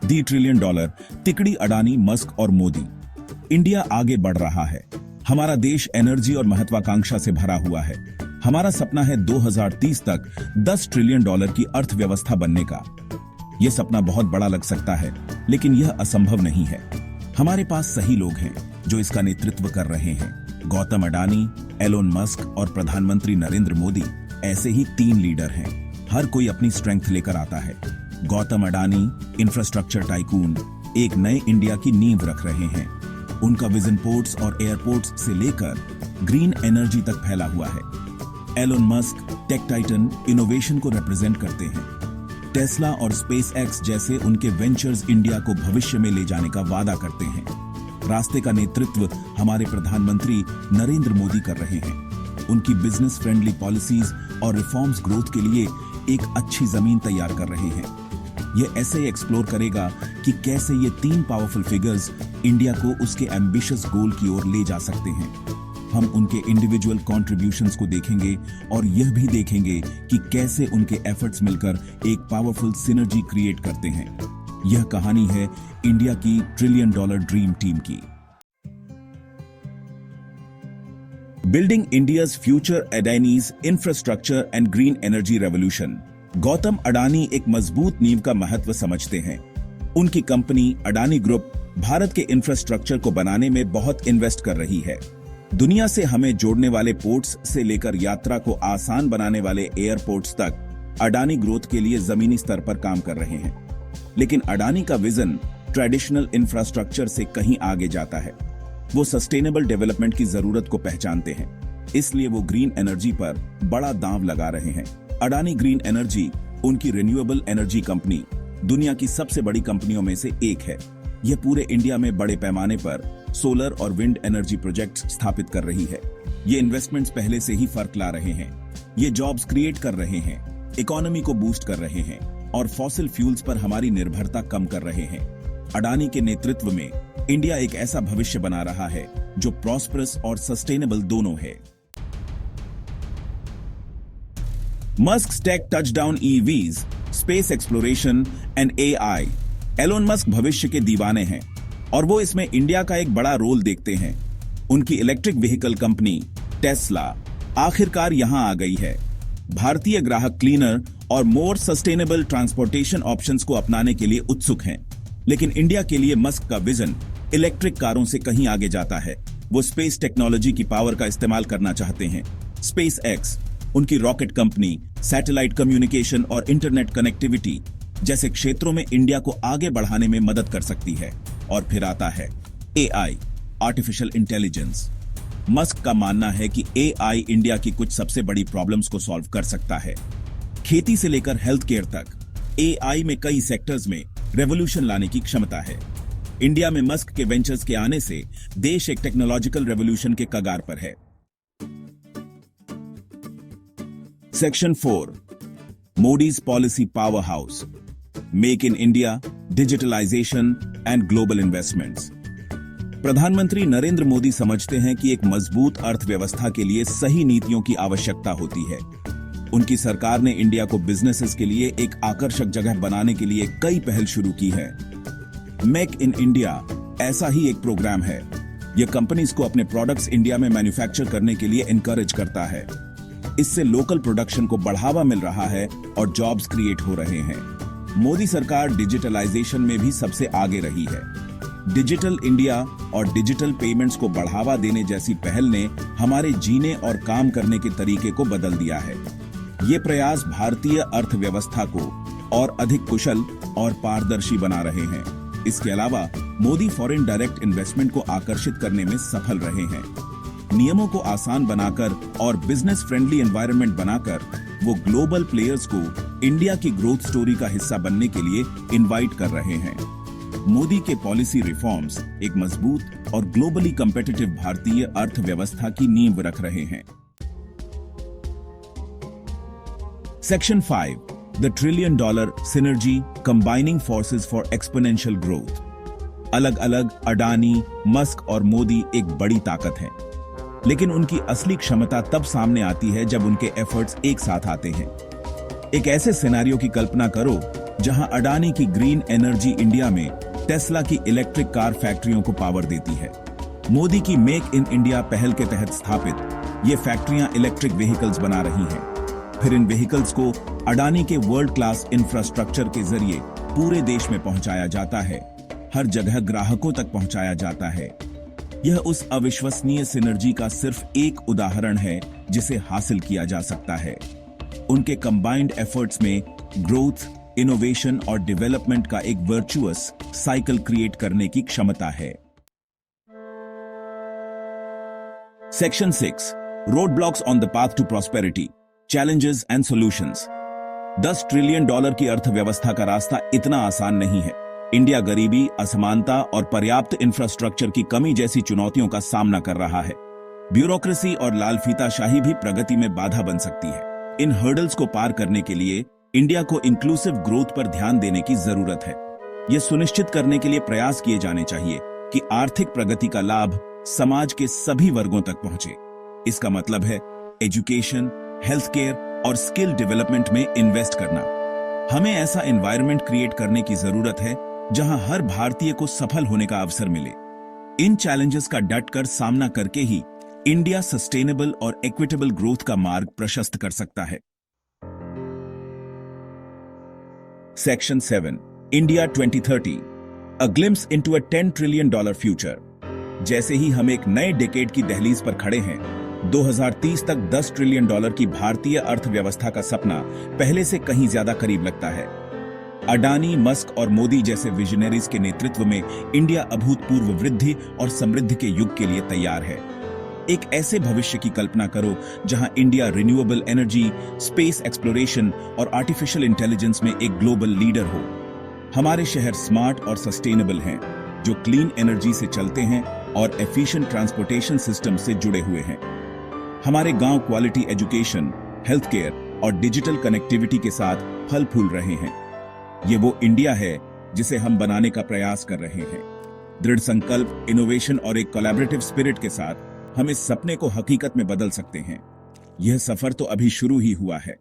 दी trillion dollar, तिकड़ी Adani, Musk और Modi. India आगे बढ़ रहा है। हमारा देश एनर्जी और महत्वाकांक्षा से भरा हुआ है। हमारा सपना है 2030 तक 10 ट्रिलियन डॉलर की अर्थव्यवस्था बनने का। यह सपना बहुत बड़ा लग सकता है, लेकिन यह असंभव नहीं है। हमारे पास सही लोग हैं जो इसका नेतृत्व कर रहे हैं। गौतम अडानी, एलोन मस्क और प्रधानमंत्री नरेंद्र मोदी ऐसे ही 3 लीडर हैं। हर कोई अपनी स्ट्रेंथ लेकर आता है। गौतम अडानी, इंफ्रास्ट्रक्चर टाइकून, एक नए इंडिया की नींव रख रहे हैं। उनका विजन पोर्ट्स और एयरपोर्ट्स से लेकर ग्रीन एनर्जी तक फैला हुआ है। Elon Musk tech titan, innovation को रिप्रेजेंट करते हैं। टेस्ला और स्पेस एक्स जैसे उनके वेंचर्स इंडिया को भविष्य में ले जाने का वादा करते हैं। रास्ते का नेतृत्व हमारे प्रधानमंत्री नरेंद्र मोदी कर रहे हैं। उनकी बिजनेस फ्रेंडली पॉलिसीज और रिफॉर्म्स ग्रोथ के लिए एक अच्छी जमीन तैयार कर रहे हैं। यह ऐसे एक्सप्लोर करेगा कि कैसे ये 3 पावरफुल फिगर्स इंडिया को उसके एम्बिशियस गोल की ओर ले जा सकते हैं। हम उनके इंडिविजुअल कॉन्ट्रीब्यूशंस को देखेंगे और यह भी देखेंगे कि कैसे उनके एफर्ट्स मिलकर एक पावरफुल सिनर्जी क्रिएट करते हैं। यह कहानी है इंडिया की ट्रिलियन डॉलर ड्रीम टीम की। Building India's future Adanis infrastructure and green energy revolution. Gautam Adani एक मजबूत नींव का महत्व समझते हैं। उनकी कंपनी अडानी ग्रुप भारत के इंफ्रास्ट्रक्चर को बनाने में बहुत इन्वेस्ट कर रही है। दुनिया से हमें जोड़ने वाले पोर्ट्स से लेकर यात्रा को आसान बनाने वाले एयरपोर्ट्स तक अडानी ग्रोथ के लिए जमीनी स्तर पर काम कर रहे हैं। लेकिन अडानी का विजन ट्रेडिशनल इंफ्रास्ट्रक्चर से कहीं आगे जाता है। वो सस्टेनेबल डेवलपमेंट की जरूरत को पहचानते हैं, इसलिए वो ग्रीन एनर्जी पर बड़ा दांव लगा रहे हैं। अडानी ग्रीन एनर्जी, उनकी रिन्यूएबल एनर्जी कंपनी, दुनिया की सबसे बड़ी कंपनियों में से एक है। यह पूरे इंडिया में बड़े पैमाने पर सोलर और विंड एनर्जी प्रोजेक्ट्स स्थापित कर रही है। ये इन्वेस्टमेंट्स पहले से ही फर्क ला रहे हैं। ये जॉब्स क्रिएट कर रहे हैं, इकोनॉमी को बूस्ट कर रहे हैं और फॉसिल फ्यूल्स पर हमारी निर्भरता कम कर रहे हैं। अडानी के नेतृत्व में इंडिया एक ऐसा भविष्य बना रहा है जो प्रॉस्परस और सस्टेनेबल दोनों है। Musk tech touchdown EVs, space exploration and AI. Elon Musk भविष्य के दीवाने हैं और वो इसमें इंडिया का एक बड़ा रोल देखते हैं। उनकी इलेक्ट्रिक व्हीकल कंपनी टेस्ला आखिरकार यहां आ गई है। भारतीय ग्राहक क्लीनर और मोर सस्टेनेबल ट्रांसपोर्टेशन ऑप्शंस को अपनाने के लिए उत्सुक हैं। लेकिन इंडिया के लिए मस्क का विजन इलेक्ट्रिक कारों से कहीं आगे जाता है। वो स्पेस टेक्नोलॉजी की पावर का इस्तेमाल करना चाहते हैं। स्पेस एक्स, उनकी रॉकेट कंपनी, सैटेलाइट कम्युनिकेशन और इंटरनेट कनेक्टिविटी जैसे क्षेत्रों में इंडिया को आगे बढ़ाने में मदद कर सकती है। और फिर आता है एआई, आर्टिफिशियल इंटेलिजेंस। मस्क का मानना है कि एआई इंडिया की कुछ सबसे बड़ी प्रॉब्लम्स को सॉल्व कर सकता है। खेती से लेकर हेल्थ केयर तक एआई में कई सेक्टर्स में रेवोल्यूशन लाने की क्षमता है। इंडिया में मस्क के वेंचर्स के आने से देश एक टेक्नोलॉजिकल रेवोल्यूशन के कगार पर है। Section 4, Modi's policy powerhouse, make in India, digitalization and global investments. प्रधानमंत्री नरेंद्र मोदी समझते हैं कि एक मजबूत अर्थव्यवस्था के लिए सही नीतियों की आवश्यकता होती है। उनकी सरकार ने इंडिया को बिजनेसेस के लिए एक आकर्षक जगह बनाने के लिए कई पहल शुरू की है। मेक इन इंडिया ऐसा ही एक प्रोग्राम है। यह कंपनीज को अपने प्रोडक्ट्स इंडिया में मैन्युफैक्चर करने के लिए एनकरेज करता है। इससे लोकल प्रोडक्शन को बढ़ावा मिल रहा है और जॉब्स क्रिएट हो रहे हैं। मोदी सरकार डिजिटलाइजेशन में भी सबसे आगे रही है। डिजिटल इंडिया और डिजिटल पेमेंट्स को बढ़ावा देने जैसी पहल ने हमारे जीने और काम करने के तरीके को बदल दिया है। ये प्रयास भारतीय अर्थव्यवस्था को और अधिक कुशल और पारदर्शी बना रहे हैं। इसके अलावा मोदी फॉरेन डायरेक्ट इन्वेस्टमेंट को आकर्षित करने में सफल रहे हैं। नियमों को आसान बनाकर और बिजनेस फ्रेंडली एनवायरनमेंट बनाकर वो ग्लोबल प्लेयर्स को इंडिया की ग्रोथ स्टोरी का हिस्सा बनने के लिए इनवाइट कर रहे हैं। मोदी के पॉलिसी रिफॉर्म्स एक मजबूत और ग्लोबली कंपेटिटिव भारतीय अर्थव्यवस्था की नींव रख रहे हैं। Section 5, the trillion dollar synergy combining forces for exponential growth. अलग अलग अडानी, मस्क और मोदी एक बड़ी ताकत है, लेकिन उनकी असली क्षमता तब सामने आती है जब उनके एफर्ट्स एक साथ आते हैं। एक ऐसे सिनेरियो की कल्पना करो जहां अडानी की ग्रीन एनर्जी इंडिया में टेस्ला की इलेक्ट्रिक कार फैक्ट्रियों को पावर देती है। मोदी की मेक इन इंडिया पहल के तहत स्थापित ये फैक्ट्रियां इलेक्ट्रिक व्हीकल्स बना रही हैं। फिर इन व्हीकल्स को अडानी के वर्ल्ड क्लास इंफ्रास्ट्रक्चर के जरिए पूरे देश में पहुंचाया जाता है, हर जगह ग्राहकों तक पहुंचाया जाता है। यह उस अविश्वसनीय सिनर्जी का सिर्फ एक उदाहरण है जिसे हासिल किया जा सकता है। उनके कंबाइंड एफर्ट्स में ग्रोथ, इनोवेशन और डेवलपमेंट का एक वर्चुअस साइकिल क्रिएट करने की क्षमता है। Section 6 roadblocks on the path to prosperity, challenges and solutions. $10 trillion की अर्थव्यवस्था का रास्ता इतना आसान नहीं है। इंडिया गरीबी, असमानता और पर्याप्त इंफ्रास्ट्रक्चर की कमी जैसी चुनौतियों का सामना कर रहा है। ब्यूरोक्रेसी और लालफीताशाही भी प्रगति में बाधा बन सकती है। इन हर्डल्स को पार करने के लिए इंडिया को इंक्लूसिव ग्रोथ पर ध्यान देने की जरूरत है। यह सुनिश्चित करने के लिए प्रयास किए जाने चाहिए कि आर्थिक प्रगति का लाभ समाज के सभी वर्गों तक पहुंचे। इसका मतलब है एजुकेशन, हेल्थ केयर और स्किल डेवलपमेंट में इन्वेस्ट करना। हमें ऐसा एनवायरनमेंट क्रिएट करने की जरूरत है जहां हर भारतीय को सफल होने का अवसर मिले। इन चैलेंजेस का डटकर सामना करके ही इंडिया सस्टेनेबल और इक्विटेबल ग्रोथ का मार्ग प्रशस्त कर सकता है। Section 7 India 2030 a glimpse into a $10 trillion future. जैसे ही हम एक नए डेकेड की दहलीज पर खड़े हैं, 2030 तक $10 ट्रिलियन की भारतीय अर्थव्यवस्था का सपना पहले से कहीं ज्यादा करीब लगता है। अडानी, मस्क और मोदी जैसे विजनरीज के नेतृत्व में इंडिया अभूतपूर्व वृद्धि और समृद्धि के युग के लिए तैयार है। एक ऐसे भविष्य की कल्पना करो जहां India renewable energy, space exploration और आर्टिफिशियल इंटेलिजेंस में एक ग्लोबल लीडर हो। हमारे शहर स्मार्ट और सस्टेनेबल हैं, जो क्लीन एनर्जी से चलते हैं और एफिशिएंट ट्रांसपोर्टेशन सिस्टम से जुड़े हुए हैं। हमारे गांव क्वालिटी एजुकेशन, हेल्थ केयर और डिजिटल कनेक्टिविटी के साथ फल फूल रहे हैं। ये वो इंडिया है जिसे हम बनाने का प्रयास कर रहे हैं। दृढ़ संकल्प, इनोवेशन और एक कोलैबोरेटिव स्पिरिट के साथ हम इस सपने को हकीकत में बदल सकते हैं। यह सफर तो अभी शुरू ही हुआ है।